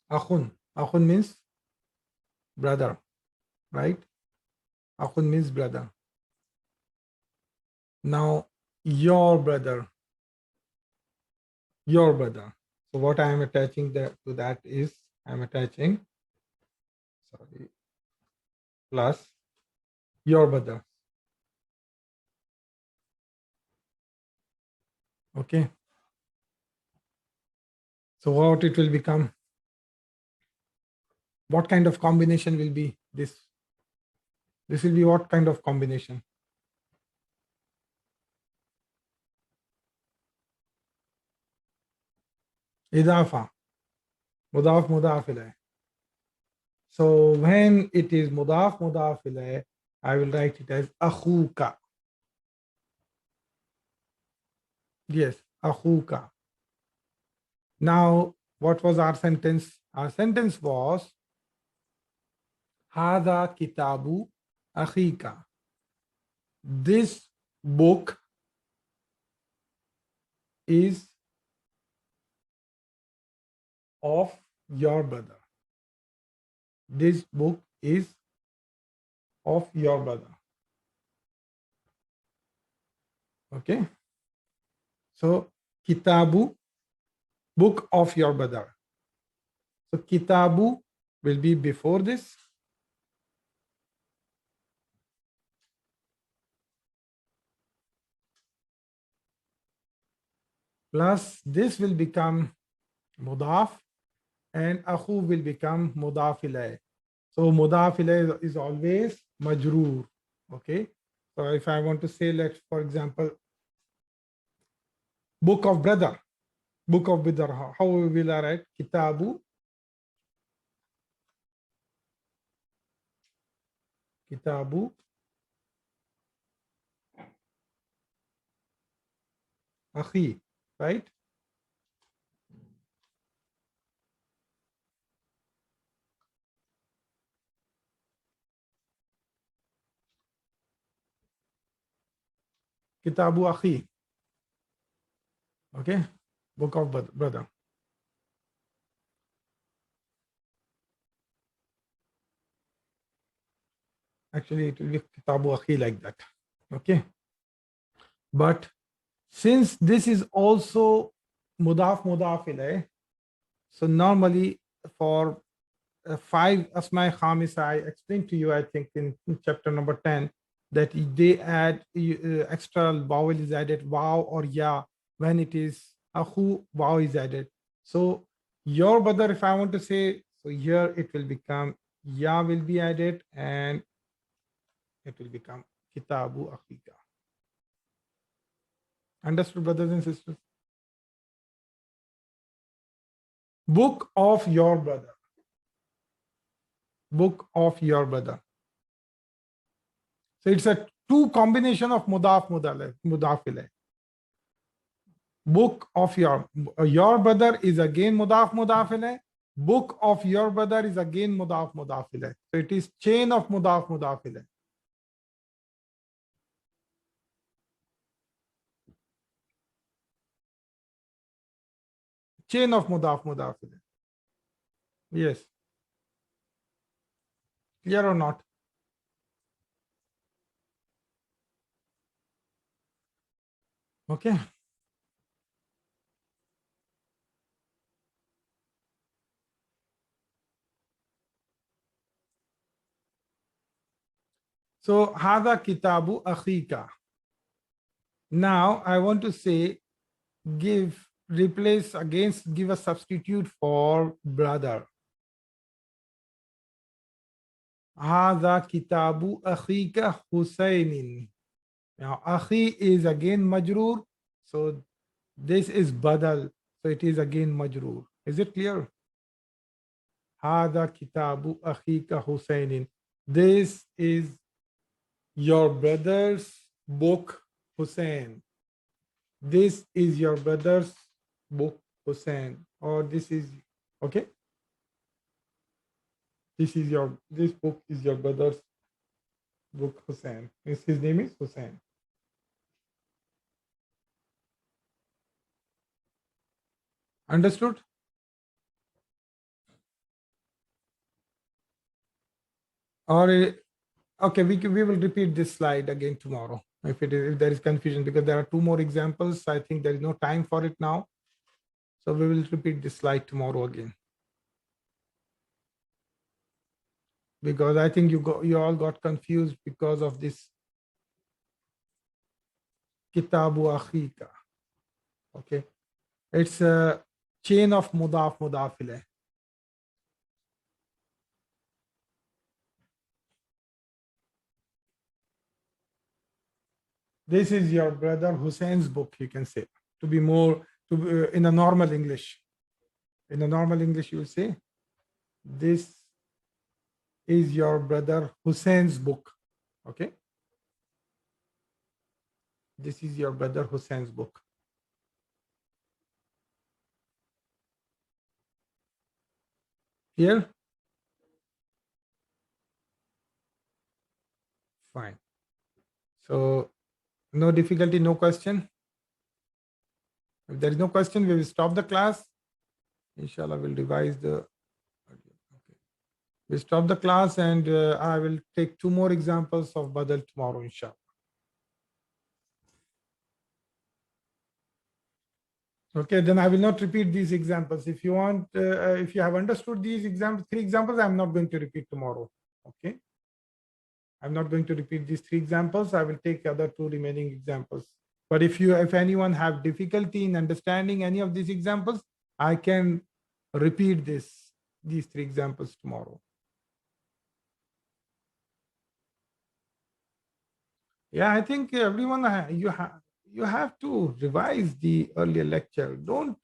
akhun. Akhun means brother, right? Akhun means brother. Now, your brother. So what I am attaching to that is I am attaching, sorry, plus your brother. Okay. So what it will become? What kind of combination will be this? This will be what kind of combination? Idafa. Mudaf, mudaf ilayh. So when it is mudaf, mudaf ilayh, I will write it as akhuka. Yes, akhuka. Now, what was our sentence? Our sentence was Hada kitabu akhika. This book is of your brother. This book is of your brother. Okay. So kitabu, book of your brother. So kitabu will be before this. Plus this will become mudaf and akhu will become mudaf ilayh. So mudaf ilayh is always majroor. Okay. So if I want to say, let's, for example, book of brother, how will I write? Kitabu akhi, right? Kitabu akhi. Okay, book of brother. Actually, it will be Kitabu Akhi like that. Okay. But since this is also Mudaf ilayh, so normally for 5 Asma Khamisa, I explained to you, I think in chapter number 10, that they add extra vowel is added, waw or ya, when it is Akhu, waw is added. So your brother, if I want to say, so here it will become ya will be added and it will become Kitabu Akhika. Understood, brothers and sisters? Book of your brother. Book of your brother. So it's a two combination of mudaf ilayh. Book of your brother is again mudaf ilayh. Book of your brother is again mudaf ilayh. So it is chain of mudaf ilayh. Chain of mudaf ilayh. Yes. Clear or not? Okay. So hada kitabu akhika. Now I want to say give a substitute for brother. Hada kitabu akhika Husainin. Now akhi is again majroor, so this is badal, so it is again majroor. Is it clear? Hada kitabu akhika Husainin. This is your brother's book, Hussein. This is your brother's book, Hussein. Or this is, okay? This book is your brother's book, Hussein. His name is Hussein. Understood? Or okay, we will repeat this slide again tomorrow if there is confusion, because there are 2 more examples. I think there is no time for it now, so we will repeat this slide tomorrow again, because I think you all got confused because of this Kitabu Akhika. Okay, it's a chain of mudaf ilayh. This is your brother Hussein's book, you can say, to be more in a normal English. In a normal English, you will say, this is your brother Hussein's book. Okay. This is your brother Hussein's book. Here? Fine. So no difficulty, no question. If there is no question, we will stop the class. Inshallah, we'll revise the. Okay. We'll stop the class, and I will take 2 more examples of Badal tomorrow, inshallah. Okay, then I will not repeat these examples. If you want, if you have understood these examples, 3 examples, I'm not going to repeat tomorrow. Okay. I'm not going to repeat these 3 examples. I will take other 2 remaining examples. But if anyone have difficulty in understanding any of these examples, I can repeat these 3 examples tomorrow. Yeah, I think everyone, you have to revise the earlier lecture. Don't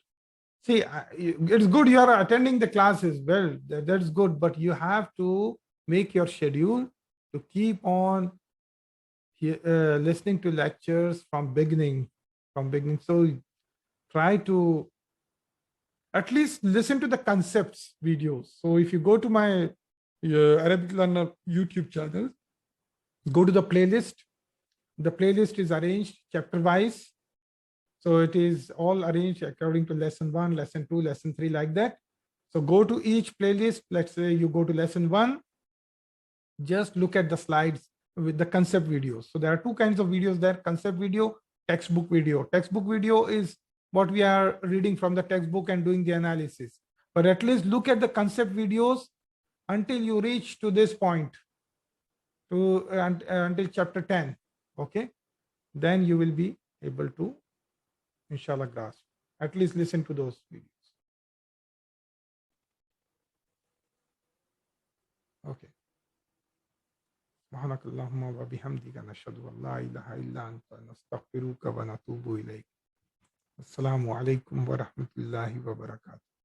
see, it's good you are attending the classes. Well, that's good, but you have to make your schedule to keep on listening to lectures from beginning. So try to at least listen to the concepts videos. So if you go to my Arabic Learner YouTube channel, go to the playlist. The playlist is arranged chapter wise. So it is all arranged according to lesson 1, lesson 2, lesson 3, like that. So go to each playlist. Let's say you go to lesson 1. just look at the slides with the concept videos. So there are two kinds of videos there: concept video, textbook video. Textbook video is what we are reading from the textbook and doing the analysis. But at least look at the concept videos until you reach to this point, until chapter 10. Okay, then you will be able to, inshallah, grasp. At least listen to those videos. Okay. سبحانك اللهم وبحمدك نشهد أن لا إله إلا أنت نستغفرك ونتوب إليك. السلام عليكم ورحمة الله وبركاته.